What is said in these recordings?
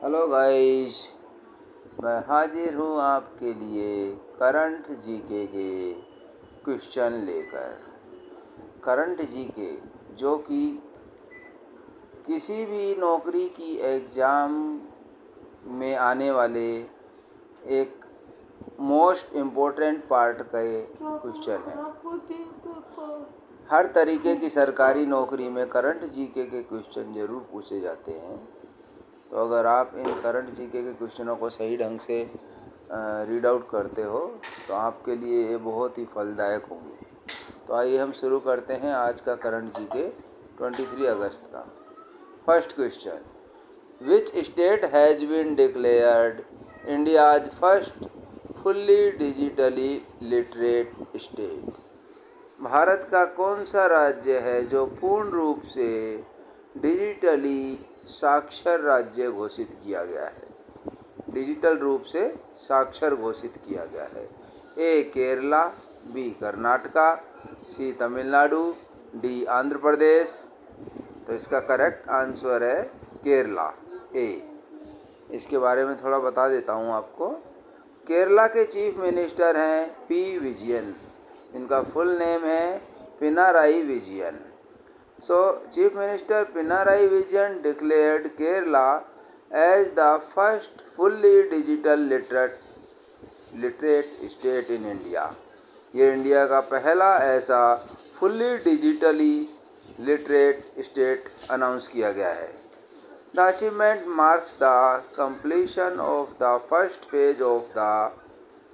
Hello guys, मैं हाजिर हूँ आपके लिए करंट जीके के क्वेश्चन लेकर। करंट जीके जो कि किसी भी नौकरी की एग्ज़ाम में आने वाले एक मोस्ट इम्पोर्टेंट पार्ट का क्वेश्चन है। हर तरीके की सरकारी नौकरी में करंट जीके के क्वेश्चन ज़रूर पूछे जाते हैं। तो अगर आप इन करंट जीके के क्वेश्चनों को सही ढंग से रीड आउट करते हो तो आपके लिए ये बहुत ही फलदायक होंगे। तो आइए हम शुरू करते हैं आज का करंट जीके 23 अगस्त का। First question, which state has been declared India's first fully digitally literate state? Bharat का कौन सा राज्य है जो पूर्ण रूप से डिजिटली साक्षर राज्य घोषित किया गया है? डिजिटल रूप से साक्षर घोषित किया गया है। ए केरला, बी कर्नाटका, सी तमिलनाडु, डी आंध्र प्रदेश। तो इसका करेक्ट आंसर है केरला, ए। इसके बारे में थोड़ा बता देता हूँ आपको। केरला के चीफ मिनिस्टर हैं पी विजयन। इनका फुल नेम है Pinarayi Vijayan. So, Chief Minister Pinarayi Vijayan declared Kerala as the first fully digital literate state in India. ये इंडिया का पहला ऐसा fully digitally literate state announce किया गया है। The achievement marks the completion of the first phase of the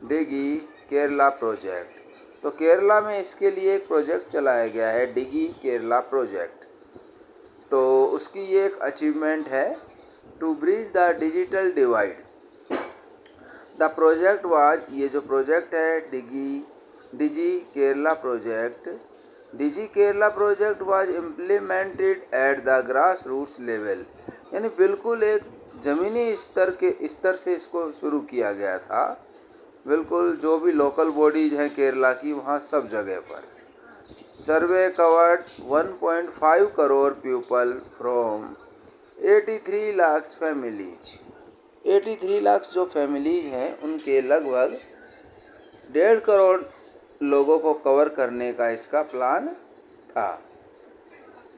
Digi Kerala project. तो केरला में इसके लिए एक प्रोजेक्ट चलाया गया है, डिगी केरला प्रोजेक्ट। तो उसकी ये एक अचीवमेंट है, to bridge the digital divide. The project was, ये जो प्रोजेक्ट है digi Kerala project, digi Kerala project was implemented at the grassroots level. यानी बिल्कुल एक ज़मीनी स्तर से इसको शुरू किया गया था। बिल्कुल जो भी लोकल बॉडीज़ हैं केरला की, वहाँ सब जगह पर। Survey covered 1.5 crore people from 83 lakh families. 83 lakh जो फैमिलीज हैं उनके लगभग 1.5 करोड़ लोगों को कवर करने का इसका प्लान था।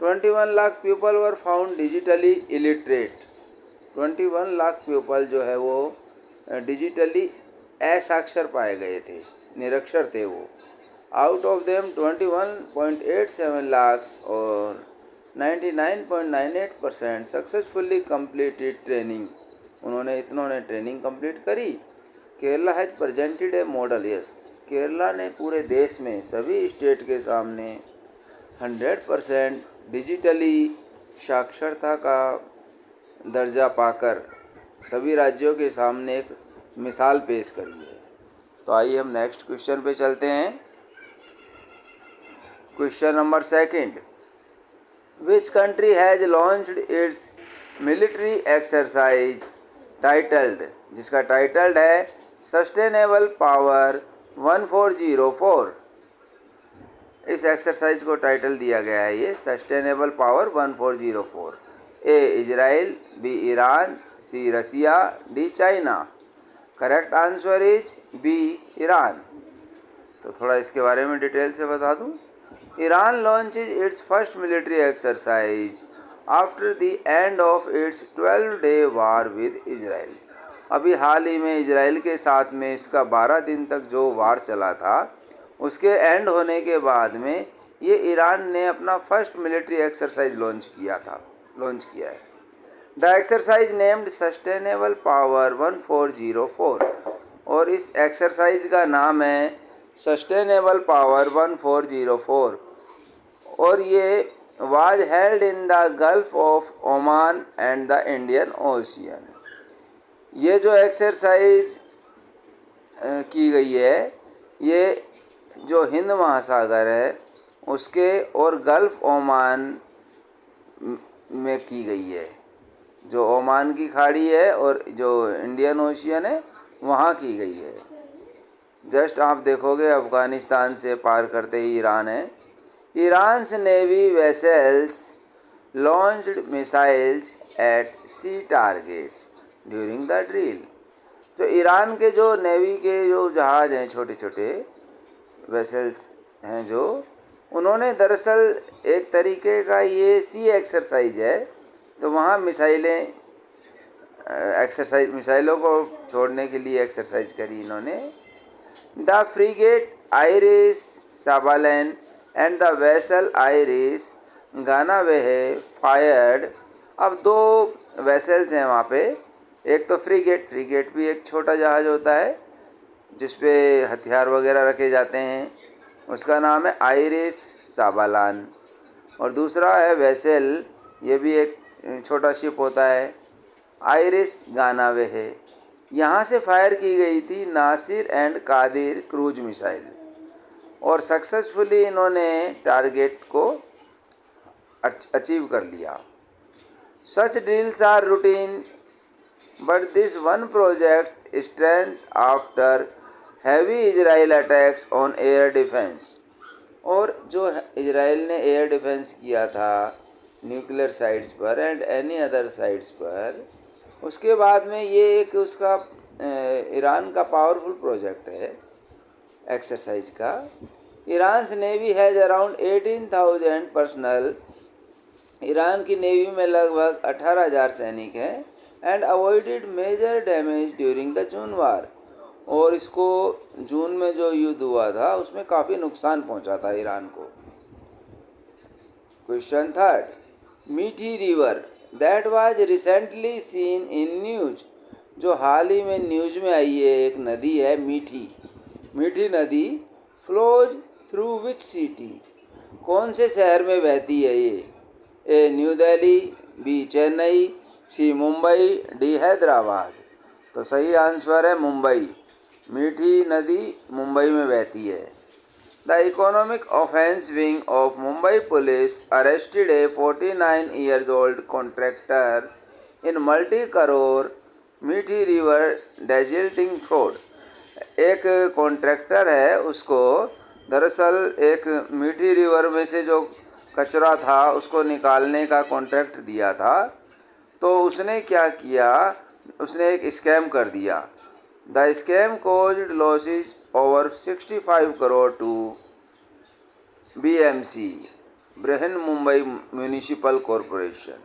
21 lakh people were found digitally illiterate. 21 lakh people जो है वो डिजिटली असाक्षर पाए गए थे, निरक्षर थे वो। आउट ऑफ देम 21.87 लाख और 99.98% सक्सेसफुली कंप्लीटेड ट्रेनिंग। इन्होंने ट्रेनिंग कंप्लीट करी। Kerala has presented A model. Yes, Kerala ने पूरे देश में सभी स्टेट के सामने 100% डिजिटली साक्षरता का दर्जा पाकर सभी राज्यों के सामने एक मिसाल पेश करी है। तो आइए हम नेक्स्ट क्वेश्चन पे चलते हैं। Question number second, which country has launched its military exercise titled, जिसका टाइटल्ड है सस्टेनेबल पावर 1404। इस एक्सरसाइज को टाइटल दिया गया है ये sustainable power 1404। A Israel, B Iran, C Russia, D China. Correct answer is B Iran. तो थोड़ा इसके बारे में डिटेल से बता दूं। Iran launches its first military exercise after the end of its 12-day war with Israel. अभी हाल ही में इजराइल के साथ में इसका 12 दिन तक जो वार चला था, उसके एंड होने के बाद में ये ईरान ने अपना फर्स्ट मिलिट्री एक्सरसाइज लॉन्च किया है। The exercise named sustainable power 1404। और इस एक्सरसाइज का नाम है सस्टेनेबल पावर 1404। और ये was held in the gulf of Oman and the Indian ocean. ये जो एक्सरसाइज की गई है, ये जो हिंद महासागर है उसके और गल्फ ओमान में की गई है। जो ओमान की खाड़ी है और जो इंडियन ओशियन है वहाँ की गई है। जस्ट आप देखोगे अफ़गानिस्तान से पार करते ही ईरान है। Iran's navy vessels launched missiles at sea targets. During the drill. तो ईरान के जो नेवी के जो जहाज़ हैं, छोटे छोटे वेसल्स हैं जो, उन्होंने दरअसल एक तरीके का ये सी एक्सरसाइज है, तो वहाँ मिसाइलों को छोड़ने के लिए एक्सरसाइज करी इन्होंने। The frigate IRIS Sabalan and the vessel IRIS Ganaveh fired. अब दो वेसल्स हैं वहाँ पे, एक तो फ्रीगेट भी एक छोटा जहाज़ होता है जिस पे हथियार वगैरह रखे जाते हैं, उसका नाम है आइरिस साबालान, और दूसरा है वेसल, ये भी एक छोटा शिप होता है, आइरिस गानावेहे। यहाँ से फायर की गई थी Nasir and Qadir cruise missile, और सक्सेसफुली इन्होंने टारगेट को अचीव कर लिया। Such drills are routine but this one project strength after heavy Israel attacks on air defence. Israel जो इजराइल ने एयर डिफेंस किया था न्यूक्लियर साइट्स पर एंड एनी अदर साइट्स पर, उसके बाद में ये एक उसका ईरान का पावरफुल प्रोजेक्ट है एक्सरसाइज का। Iran navy has around 18,000 personnel. Iran की नेवी में लगभग 18,000 सैनिक हैं। And avoided major damage during the June war. और इसको जून में जो युद्ध हुआ था उसमें काफ़ी नुकसान पहुंचा था ईरान को। क्वेश्चन थर्ड, मीठी river that was recently seen in news. जो हाल ही में न्यूज में आई है, एक नदी है मीठी नदी, फ्लोज थ्रू विच सिटी। कौन से शहर में बहती है ये? A New Delhi, B Chennai, C Mumbai, D Hyderabad. तो सही आंसर है मुंबई। मीठी नदी मुंबई में बहती है। The economic offence wing of Mumbai police arrested A 49 years old contractor in multi crore मीठी रिवर डेजल्टिंग फ्रॉड। एक कॉन्ट्रैक्टर है, उसको दरअसल एक मीठी रिवर में से जो कचरा था उसको निकालने का कॉन्ट्रैक्ट दिया था। तो उसने क्या किया, उसने एक स्कैम कर दिया। The scam caused losses over 65 crore to BMC, Brihan Mumbai municipal corporation.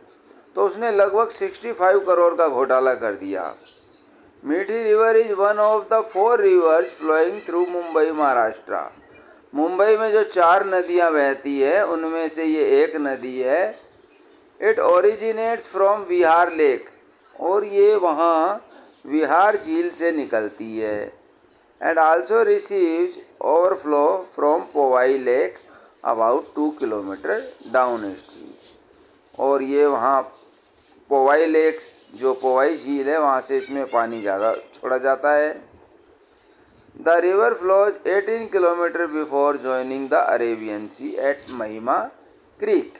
तो उसने लगभग 65 करोड़ का घोटाला कर दिया। Mithi river is one of the 4 rivers flowing through Mumbai Maharashtra. Mumbai में जो 4 नदियां बहती है उनमें से ये एक नदी है। It originates from Vihar lake, और ये वहाँ विहार झील से निकलती है। And also receives overflow from Powai lake about 2 kilometre down stream. और ये वहाँ पोवाई लेक, जो पोवाई झील है, वहाँ से इसमें पानी ज़्यादा छोड़ा जाता है। The river flows 18 kilometre before joining the Arabian sea at Mahima creek,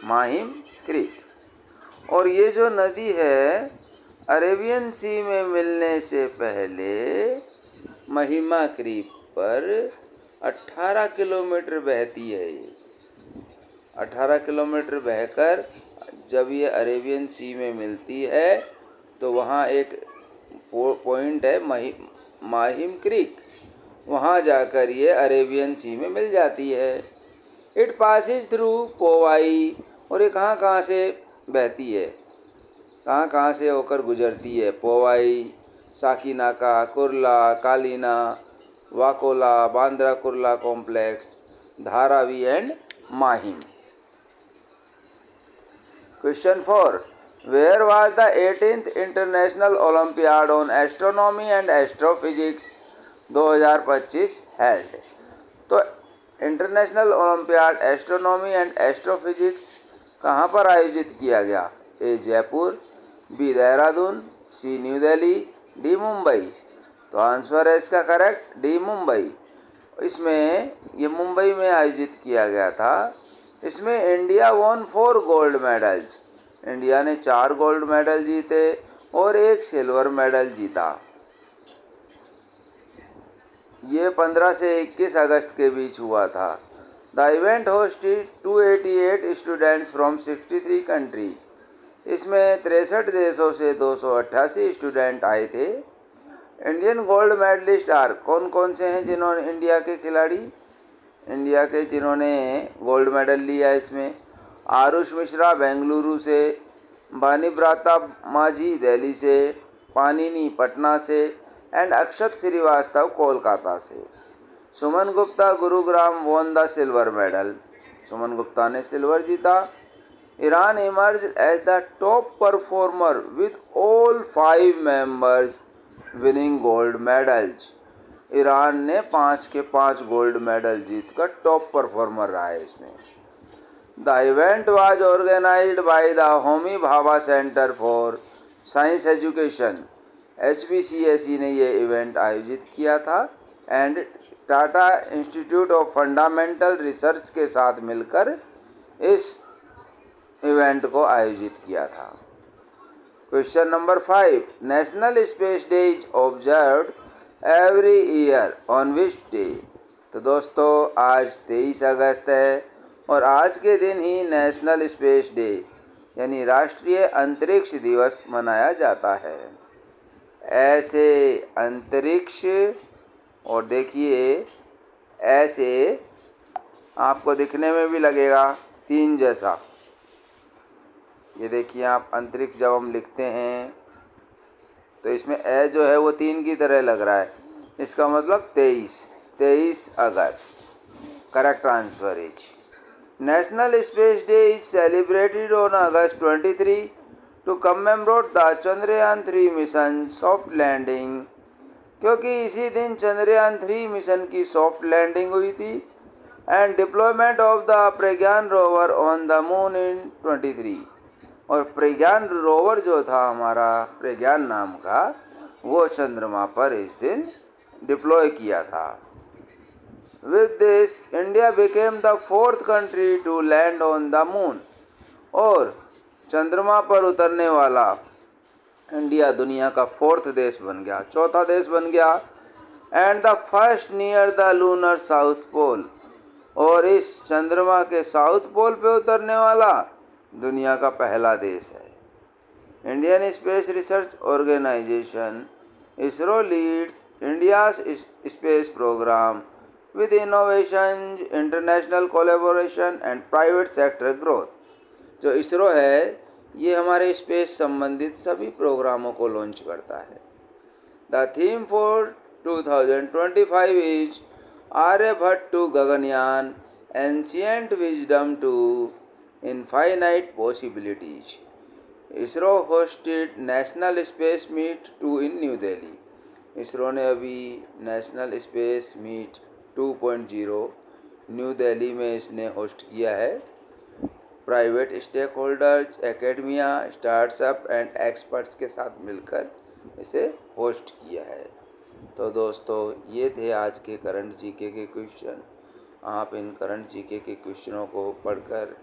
Mahim creek. और ये जो नदी है अरेबियन सी में मिलने से पहले महिमा क्रीक पर 18 किलोमीटर बहती है। ये 18 किलोमीटर बहकर जब ये अरेबियन सी में मिलती है तो वहाँ एक पॉइंट है माहिम क्रीक, वहाँ जाकर ये अरेबियन सी में मिल जाती है। It passes through Powai. और ये कहाँ कहाँ से बहती है, कहाँ कहाँ से होकर गुजरती है? Powai, Sakinaka, Kurla, Kalina, Vakola, Bandra Kurla Complex, Dharavi and Mahim. Question 4, where was the 18th International Olympiad on Astronomy and Astrophysics 2025 held? तो International Olympiad Astronomy and Astrophysics कहाँ पर आयोजित किया गया? A Jaipur, B Dehradun, C new Delhi, D Mumbai. तो आंसर है इसका करेक्ट डी मुंबई। इसमें ये मुंबई में आयोजित किया गया था। इसमें India won 4 gold medals. India ने 4 गोल्ड मेडल जीते और 1 सिल्वर मेडल जीता। ये 15 से 21 अगस्त के बीच हुआ था। The event hosted 288 students from 63 countries. इसमें 63 देशों से 288 स्टूडेंट आए थे। इंडियन गोल्ड मेडलिस्ट आर, कौन कौन से हैं जिन्होंने इंडिया के जिन्होंने गोल्ड मेडल लिया? इसमें आरुष मिश्रा बेंगलुरु से, बानीब्राता माझी दिल्ली से, पानिनी पटना से एंड अक्षत श्रीवास्तव कोलकाता से। Suman Gupta Gurugram won the silver medal, Suman Gupta ने सिल्वर जीता। Iran emerge as the top performer with all 5 members winning gold medals. Iran ने 5 के 5 गोल्ड मेडल जीतकर टॉप परफॉर्मर रहा है इसमें। The event was organized by the Homi Bhabha centre for science education, HBCSE ने ये इवेंट आयोजित किया था and Tata institute of fundamental research के साथ मिलकर इस इवेंट को आयोजित किया था। Question number 5, national space day is observed every year on which day? तो दोस्तों आज 23 अगस्त है और आज के दिन ही नेशनल स्पेस डे यानी राष्ट्रीय अंतरिक्ष दिवस मनाया जाता है। ऐसे अंतरिक्ष, और देखिए ऐसे आपको दिखने में भी लगेगा 3 जैसा। ये देखिए आप अंतरिक्ष जब हम लिखते हैं तो इसमें ए जो है वो 3 की तरह लग रहा है, इसका मतलब 23 अगस्त। Correct answer is national space day is celebrated on August 23 to commemorate the Chandrayaan 3 mission soft landing, क्योंकि इसी दिन चंद्रयान 3 मिशन की सॉफ्ट लैंडिंग हुई थी and deployment of the Pragyan rover on the moon in 23। और प्रज्ञान रोवर जो था हमारा प्रज्ञान नाम का, वो चंद्रमा पर इस दिन डिप्लॉय किया था। With this India became the 4th country to land on the moon, और चंद्रमा पर उतरने वाला इंडिया दुनिया का 4th देश बन गया, चौथा देश बन गया। And the first near the lunar south pole, और इस चंद्रमा के साउथ पोल पे उतरने वाला दुनिया का पहला देश है। Indian space research organisation ISRO leads India space programme with innovation, international collaboration and private sector growth. जो इसरो है ये हमारे स्पेस संबंधित सभी प्रोग्रामों को लॉन्च करता है। The theme for 2025 is Aryabhata to Gaganyaan, ancient wisdom to infinite possibilities. ISRO hosted national space meet 2 in New Delhi. ISRO ने अभी national space meet 2.0 New Delhi में इसने होस्ट किया है। Private stakeholders, academia, startup and experts के साथ मिलकर इसे होस्ट किया है। तो दोस्तों ये थे आज के करंट जीके के क्वेश्चन। आप इन करंट जीके के क्वेश्चनों को पढ़कर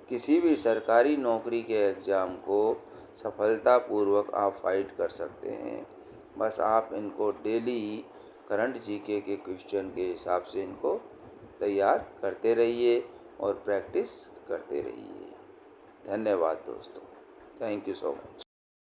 किसी भी सरकारी नौकरी के एग्ज़ाम को सफलतापूर्वक आप फाइट कर सकते हैं। बस आप इनको डेली करंट जीके के क्वेश्चन के हिसाब से इनको तैयार करते रहिए और प्रैक्टिस करते रहिए। धन्यवाद दोस्तों, थैंक यू सो मच।